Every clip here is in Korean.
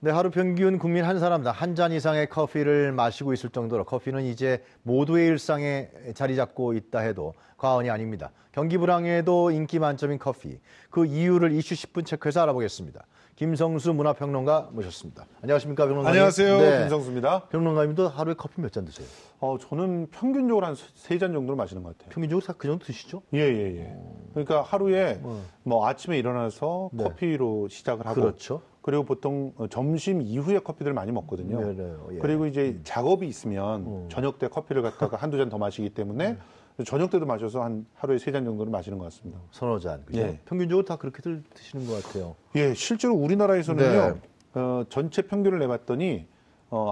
네, 하루 평균 국민 한 사람당 한 잔 이상의 커피를 마시고 있을 정도로 커피는 이제 모두의 일상에 자리 잡고 있다 해도 과언이 아닙니다. 경기 불황에도 인기 만점인 커피. 그 이유를 이슈 10분 체크해서 알아보겠습니다. 김성수 문화평론가 모셨습니다. 안녕하십니까, 평론가님. 안녕하세요. 네. 김성수입니다. 평론가님도 하루에 커피 몇 잔 드세요? 저는 평균적으로 한 3잔 정도를 마시는 것 같아요. 평균적으로 그 정도 드시죠? 예. 그러니까 하루에 뭐 아침에 일어나서 네. 커피로 시작을 하고 그렇죠. 그리고 보통 점심 이후에 커피들을 많이 먹거든요. 네. 예. 그리고 이제 작업이 있으면 저녁 때 커피를 갖다가 한두 잔 더 마시기 때문에 저녁 때도 마셔서 한 하루에 3잔 정도를 마시는 것 같습니다. 서너 잔. 그죠? 예. 평균적으로 다 그렇게들 드시는 것 같아요. 예, 실제로 우리나라에서는요. 전체 평균을 내봤더니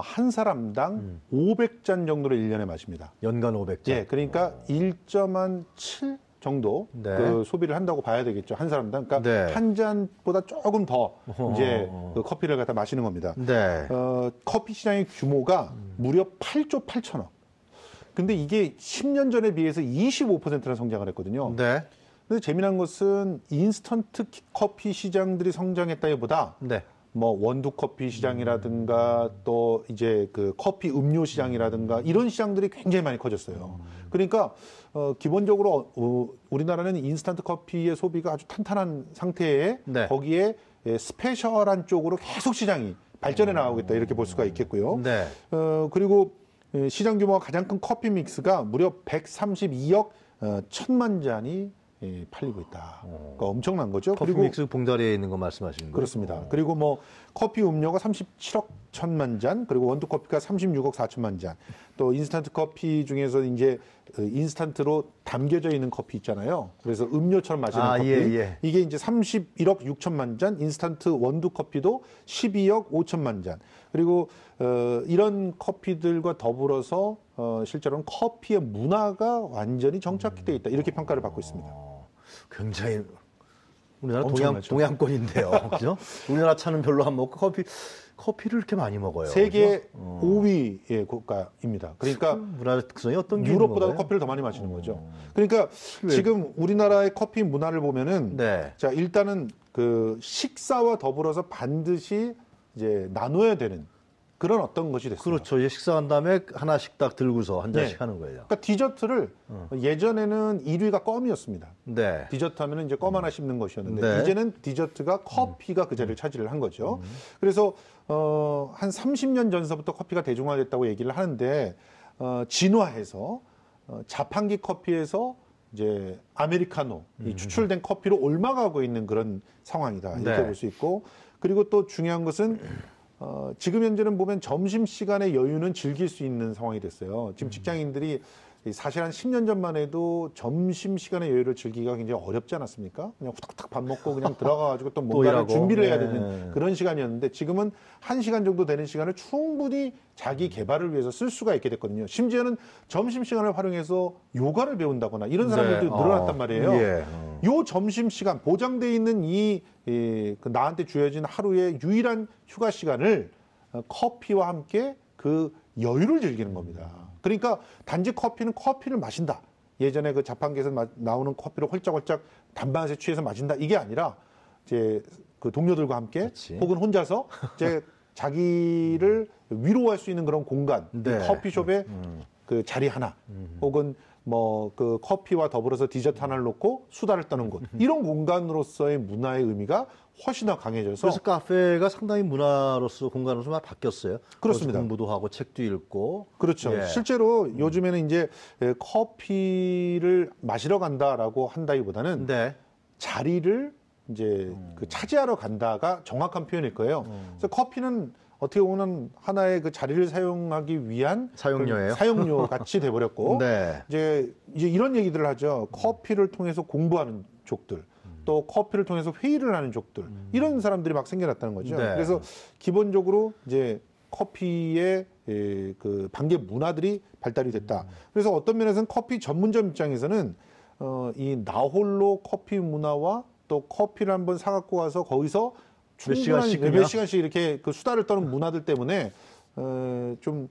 한 사람당 500잔 정도를 1년에 마십니다. 연간 500잔. 예, 그러니까 1.7 정도 네. 그 소비를 한다고 봐야 되겠죠. 한 사람당. 그러니까 네. 한 잔보다 조금 더 이제 그 커피를 갖다 마시는 겁니다. 네. 커피 시장의 규모가 무려 8조 8천억. 근데 이게 10년 전에 비해서 25%나 성장을 했거든요. 네. 근데 재미난 것은 인스턴트 커피 시장들이 성장했다기보다 네. 뭐 원두 커피 시장이라든가 또 이제 그 커피 음료 시장이라든가 이런 시장들이 굉장히 많이 커졌어요. 그러니까 기본적으로 우리나라는 인스턴트 커피의 소비가 아주 탄탄한 상태에 네. 거기에 스페셜한 쪽으로 계속 시장이 발전해 나가고 있다 이렇게 볼 수가 있겠고요. 네. 그리고 시장 규모가 가장 큰 커피 믹스가 무려 132억 1천만 잔이 팔리고 있다. 그러니까 엄청난 거죠. 커피 그리고 믹스 봉다리에 있는 거 말씀하시는 거예요? 그렇습니다. 그리고 뭐 커피 음료가 37억 1천만 잔, 그리고 원두 커피가 36억 4천만 잔. 또 인스턴트 커피 중에서 이제 인스턴트로 담겨져 있는 커피 있잖아요. 그래서 음료처럼 마시는 커피. 예. 이게 이제 31억 6천만 잔, 인스턴트 원두 커피도 12억 5천만 잔. 그리고 이런 커피들과 더불어서 실제로는 커피의 문화가 완전히 정착돼 있다. 이렇게 평가를 받고 있습니다. 굉장히 우리나라 엄청나죠. 동양권인데요. 그죠? 우리나라 차는 별로 안 먹고 커피를 이렇게 많이 먹어요. 세계 5위의 국가입니다. 그러니까 문화 특성이 어떤 게 유럽보다도 있는 건가요? 커피를 더 많이 마시는 거죠. 그러니까 지금 우리나라의 커피 문화를 보면은 네. 자, 일단은 그 식사와 더불어서 반드시 이제 나눠야 되는 그런 어떤 것이 됐어요. 그렇죠. 이제 식사한 다음에 하나씩 딱 들고서 한 잔씩 네. 하는 거예요. 그러니까 디저트를 예전에는 1위가 껌이었습니다. 네. 디저트 하면은 이제 껌 하나 씹는 것이었는데 네. 이제는 디저트가 커피가 그 자리를 차지를 한 거죠. 그래서 한 30년 전서부터 커피가 대중화됐다고 얘기를 하는데 진화해서 자판기 커피에서 이제 아메리카노 이 추출된 커피로 옮아가고 있는 그런 상황이다 이렇게 네. 볼 수 있고, 그리고 또 중요한 것은 지금 현재는 보면 점심시간의 여유는 즐길 수 있는 상황이 됐어요. 지금 직장인들이 사실 한 10년 전만 해도 점심시간의 여유를 즐기기가 굉장히 어렵지 않았습니까? 그냥 후딱후딱 밥 먹고 그냥 들어가가지고 또 뭔가를 일하고. 준비를 해야 네. 되는 그런 시간이었는데 지금은 1시간 정도 되는 시간을 충분히 자기 개발을 위해서 쓸 수가 있게 됐거든요. 심지어는 점심시간을 활용해서 요가를 배운다거나 이런 사람들도 네. 늘어났단 말이에요. 예. 요 점심시간, 보장돼 있는 그 나한테 주어진 하루의 유일한 휴가 시간을 커피와 함께 그 여유를 즐기는 겁니다. 그러니까 단지 커피를 마신다. 예전에 그 자판기에서 나오는 커피를 홀짝홀짝 단맛에 취해서 마신다. 이게 아니라 이제 그 동료들과 함께 그렇지. 혹은 혼자서 이제 자기를 위로할 수 있는 그런 공간, 네. 이 커피숍에 그 자리 하나, 혹은 뭐 그 커피와 더불어서 디저트 하나를 놓고 수다를 떠는 곳, 이런 공간으로서의 문화의 의미가 훨씬 더 강해져서. 그래서 카페가 상당히 문화로서 공간으로서 많이 바뀌었어요. 그렇습니다. 공부도 하고 책도 읽고. 그렇죠. 예. 실제로 요즘에는 이제 커피를 마시러 간다라고 한다기보다는 네. 자리를 이제 그 차지하러 간다가 정확한 표현일 거예요. 그래서 커피는 어떻게 보면 하나의 그 자리를 사용하기 위한 사용료예요? 사용료 같이 돼버렸고, 네. 이제 이런 얘기들을 하죠. 커피를 통해서 공부하는 족들, 또 커피를 통해서 회의를 하는 족들, 이런 사람들이 막 생겨났다는 거죠. 네. 그래서 기본적으로 이제 커피의 그 반개 문화들이 발달이 됐다. 그래서 어떤 면에서는 커피 전문점 입장에서는 이 나홀로 커피 문화와 또 커피를 한번 사갖고 와서 거기서 몇 시간씩 이렇게 그 수다를 떠는 문화들 때문에 좀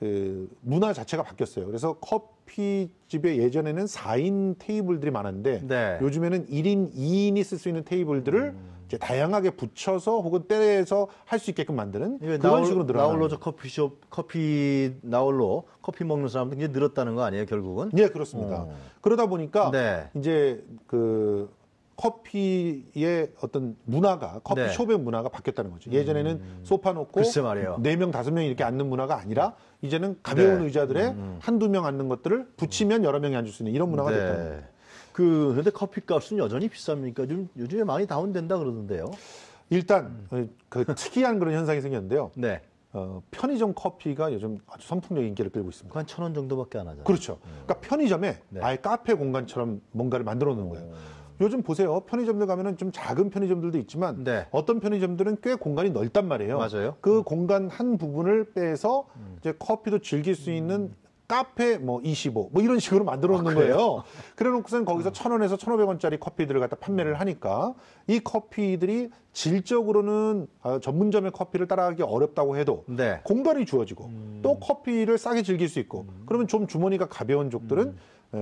그 문화 자체가 바뀌었어요. 그래서 커피집에 예전에는 4인 테이블들이 많았는데 네. 요즘에는 1인, 2인이 쓸 수 있는 테이블들을 이제 다양하게 붙여서 혹은 떼서 할 수 있게끔 만드는 그런 식으로 늘어나는. 나홀로 나홀로 커피 먹는 사람도 굉장히 늘었다는 거 아니에요, 결국은? 예, 그렇습니다. 그러다 보니까 네. 이제 그 커피의 어떤 문화가 커피숍의 문화가 바뀌었다는 거죠. 예전에는 소파 놓고 글쎄 말이에요. 4명, 5명 이렇게 앉는 문화가 아니라 이제는 가벼운 네. 의자들에 한두 명 앉는 것들을 붙이면 여러 명이 앉을 수 있는 이런 문화가 됐다는 거예요. 그런데 커피 값은 여전히 비쌉니까? 요즘에 많이 다운된다 그러던데요. 일단 그 특이한 그런 현상이 생겼는데요. 네. 편의점 커피가 요즘 아주 선풍적인 인기를 끌고 있습니다. 한 1,000원 정도밖에 안 하잖아요. 그렇죠. 그러니까 편의점에 네. 아예 카페 공간처럼 뭔가를 만들어 놓은 거예요. 요즘 보세요. 편의점들 가면은 좀 작은 편의점들도 있지만 네. 어떤 편의점들은 꽤 공간이 넓단 말이에요. 맞아요. 그 공간 한 부분을 빼서 이제 커피도 즐길 수 있는 카페 뭐 25, 뭐 이런 식으로 만들어 놓는 거예요. 그래 놓고선 거기서 1,000원에서 1,500원짜리 커피들을 갖다 판매를 하니까 이 커피들이 질적으로는 전문점의 커피를 따라가기 어렵다고 해도 네. 공간이 주어지고 또 커피를 싸게 즐길 수 있고 그러면 좀 주머니가 가벼운 족들은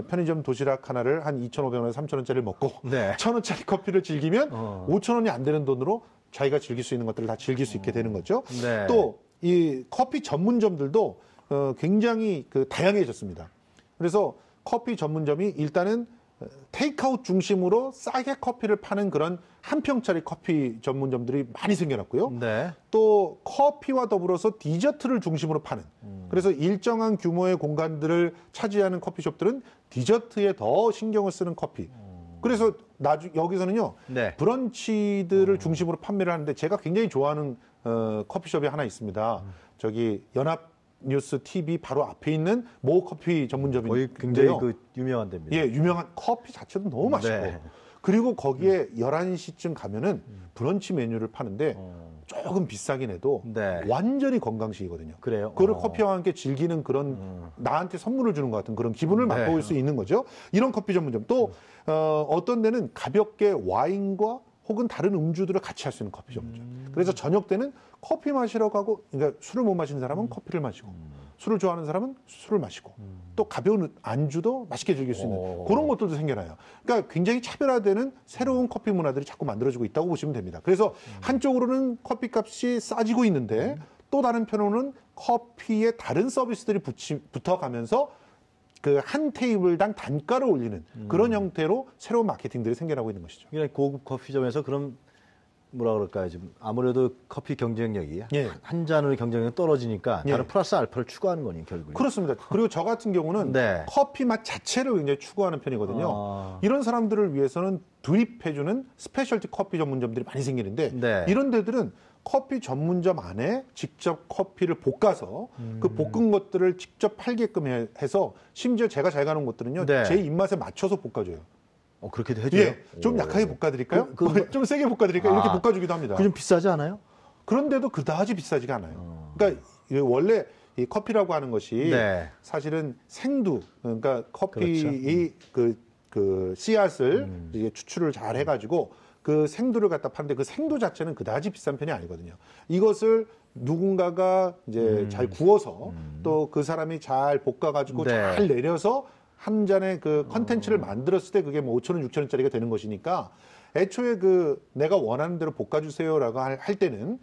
편의점 도시락 하나를 한 2,500원에서 3,000원짜리를 먹고 네. 1,000원짜리 커피를 즐기면 5,000원이 안 되는 돈으로 자기가 즐길 수 있는 것들을 다 즐길 수 있게 되는 거죠. 네. 또 이 커피 전문점들도 굉장히 다양해졌습니다. 그래서 커피 전문점이 일단은 테이크아웃 중심으로 싸게 커피를 파는 그런 한 평짜리 커피 전문점들이 많이 생겨났고요. 네. 또 커피와 더불어서 디저트를 중심으로 파는 그래서 일정한 규모의 공간들을 차지하는 커피숍들은 디저트에 더 신경을 쓰는 커피. 그래서 여기서는요. 네. 브런치들을 중심으로 판매를 하는데 제가 굉장히 좋아하는 커피숍이 하나 있습니다. 저기 연합뉴스 TV 바로 앞에 있는 모 커피 전문점인데요. 거의 굉장히 유명한 데입니다. 예, 유명한 커피 자체도 너무 맛있고. 네. 그리고 거기에 11시쯤 가면은 브런치 메뉴를 파는데 조금 비싸긴 해도 네. 완전히 건강식이거든요. 그래요? 그걸 커피와 함께 즐기는 그런 나한테 선물을 주는 것 같은 그런 기분을 네. 맛보일 수 있는 거죠. 이런 커피 전문점. 또 어떤 데는 가볍게 와인과 혹은 다른 음주들을 같이 할 수 있는 커피 전문점. 그래서 저녁 때는 커피 마시러 가고, 그러니까 술을 못 마시는 사람은 커피를 마시고, 술을 좋아하는 사람은 술을 마시고, 또 가벼운 안주도 맛있게 즐길 수 있는 그런 것들도 생겨나요. 그러니까 굉장히 차별화되는 새로운 커피 문화들이 자꾸 만들어지고 있다고 보시면 됩니다. 그래서 한쪽으로는 커피값이 싸지고 있는데 또 다른 편으로는 커피에 다른 서비스들이 붙어가면서 그 한 테이블당 단가를 올리는 그런 형태로 새로운 마케팅들이 생겨나고 있는 것이죠. 그냥 고급 커피점에서 그럼 뭐라 그럴까요? 지금 아무래도 커피 경쟁력이 예. 한 잔의 경쟁력이 떨어지니까 예. 다른 플러스 알파를 추구하는 거니 결국. 그렇습니다. 그리고 저 같은 경우는 네. 커피 맛 자체를 굉장히 추구하는 편이거든요. 이런 사람들을 위해서는 드립해주는 스페셜티 커피 전문점들이 많이 생기는데 네. 이런 데들은 커피 전문점 안에 직접 커피를 볶아서 그 볶은 것들을 직접 팔게끔 해서 심지어 제가 잘 가는 곳들은요. 네. 제 입맛에 맞춰서 볶아줘요. 그렇게도 해줘요? 예, 좀 약하게 볶아드릴까요? 좀 세게 볶아드릴까요? 이렇게 볶아주기도 합니다. 그 좀 비싸지 않아요? 그런데도 그다지 비싸지가 않아요. 그러니까 원래 이 커피라고 하는 것이 네. 사실은 생두, 그러니까 커피의 그 씨앗을 이게 추출을 잘 해가지고 그 생두를 갖다 파는데 그 생두 자체는 그다지 비싼 편이 아니거든요. 이것을 누군가가 이제 잘 구워서 또 그 사람이 잘 볶아가지고 네. 잘 내려서 한 잔의 그 컨텐츠를 만들었을 때 그게 뭐 5,000원, 6,000원짜리가 되는 것이니까 애초에 내가 원하는 대로 볶아주세요라고 할 때는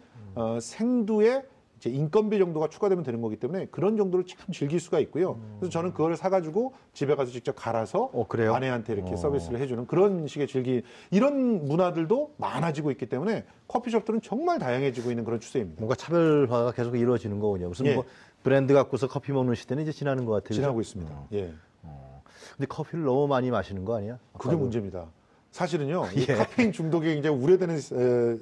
생두에 이제 인건비 정도가 추가되면 되는 거기 때문에 그런 정도를 참 즐길 수가 있고요. 그래서 저는 그걸 사가지고 집에 가서 직접 갈아서 그래요? 아내한테 이렇게 서비스를 해주는 그런 식의 이런 문화들도 많아지고 있기 때문에 커피숍들은 정말 다양해지고 있는 그런 추세입니다. 뭔가 차별화가 계속 이루어지는 거군요. 무슨 예. 뭐 브랜드 갖고서 커피 먹는 시대는 이제 지나는 것 같아요. 지나고 그죠? 있습니다. 예. 근데 커피를 너무 많이 마시는 거 아니야? 그게 문제입니다. 사실은요, 이 예. 카페인 중독이 이제 우려되는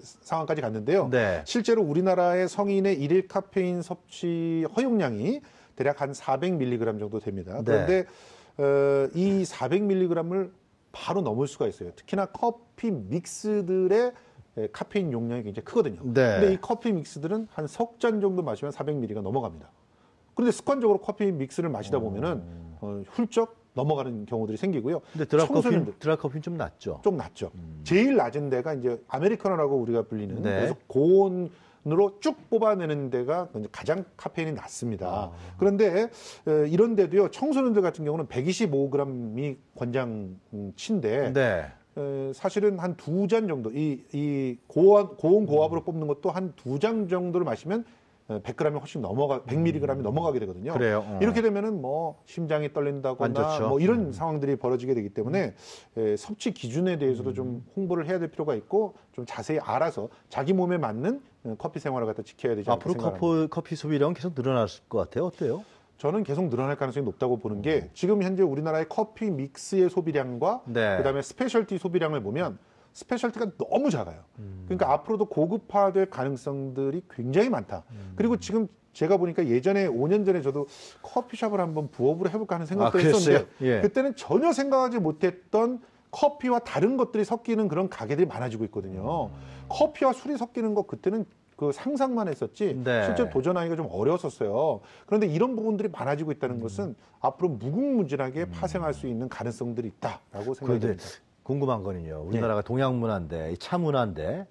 상황까지 갔는데요. 네. 실제로 우리나라의 성인의 일일 카페인 섭취 허용량이 대략 한 400mg 정도 됩니다. 그런데 이 400mg을 바로 넘을 수가 있어요. 특히나 커피 믹스들의 카페인 용량이 굉장히 크거든요. 네. 근데 이 커피 믹스들은 한 석 잔 정도 마시면 400mg가 넘어갑니다. 그런데 습관적으로 커피 믹스를 마시다 보면은 훌쩍 넘어가는 경우들이 생기고요. 근데 청소년들 드라커피는 좀 낮죠. 좀 낮죠. 제일 낮은 데가 이제 아메리카노라고 우리가 불리는 네. 그래서 고온으로 쭉 뽑아내는 데가 가장 카페인이 낮습니다. 그런데 이런 데도요. 청소년들 같은 경우는 125g이 권장치인데 네. 사실은 한 2잔 정도, 이 고온 고압으로 뽑는 것도 한 2잔 정도를 마시면 100g이 훨씬 100mg이 넘어가게 되거든요. 그래요. 이렇게 되면은 뭐 심장이 안 떨린다거나 좋죠. 뭐 이런 상황들이 벌어지게 되기 때문에 섭취 기준에 대해서도 좀 홍보를 해야 될 필요가 있고 좀 자세히 알아서 자기 몸에 맞는 커피 생활을 갖다 지켜야 되지 않을까 앞으로 생각합니다. 커피 소비량은 계속 늘어날 것 같아요. 어때요? 저는 계속 늘어날 가능성이 높다고 보는 게 지금 현재 우리나라의 커피 믹스의 소비량과 네. 그다음에 스페셜티 소비량을 보면 스페셜티가 너무 작아요. 그러니까 앞으로도 고급화될 가능성들이 굉장히 많다. 그리고 지금 제가 보니까 예전에 5년 전에 저도 커피숍을 한번 부업으로 해볼까 하는 생각도 그랬어요? 했었는데 예. 그때는 전혀 생각하지 못했던 커피와 다른 것들이 섞이는 그런 가게들이 많아지고 있거든요. 커피와 술이 섞이는 거 그때는 그 상상만 했었지 네. 실제 도전하기가 좀 어려웠었어요. 그런데 이런 부분들이 많아지고 있다는 것은 앞으로 무궁무진하게 파생할 수 있는 가능성들이 있다라고 생각이 그런데 됩니다. 궁금한 거는요. 우리나라가 동양 문화인데 차 문화인데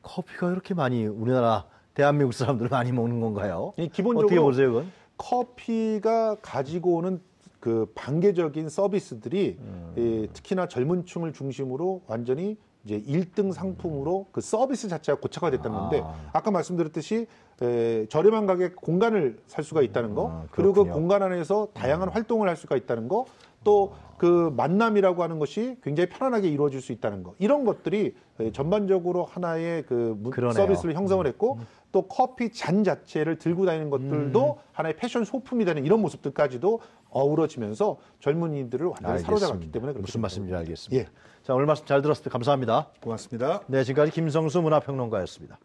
커피가 이렇게 많이 우리나라 대한민국 사람들 많이 먹는 건가요? 기본적으로 어떻게 보세요, 그건? 커피가 가지고 오는 그 반개적인 서비스들이 특히나 젊은 층을 중심으로 완전히 이제 1등 상품으로 그 서비스 자체가 고착화됐다는 건데 아까 말씀드렸듯이 저렴한 가격 공간을 살 수가 있다는 거 그리고 그 그렇군요. 공간 안에서 다양한 활동을 할 수가 있다는 거 또 그 만남이라고 하는 것이 굉장히 편안하게 이루어질 수 있다는 거 이런 것들이 전반적으로 하나의 그러네요. 서비스를 형성을 했고 또 커피 잔 자체를 들고 다니는 것들도 하나의 패션 소품이 되는 이런 모습들까지도 어우러지면서 젊은이들을 완전히 사로잡았기 때문에 그렇게 무슨 됩니다. 말씀인지 알겠습니다. 예. 자, 오늘 말씀 잘 들었습니다. 감사합니다. 고맙습니다. 네, 지금까지 김성수 문화평론가였습니다.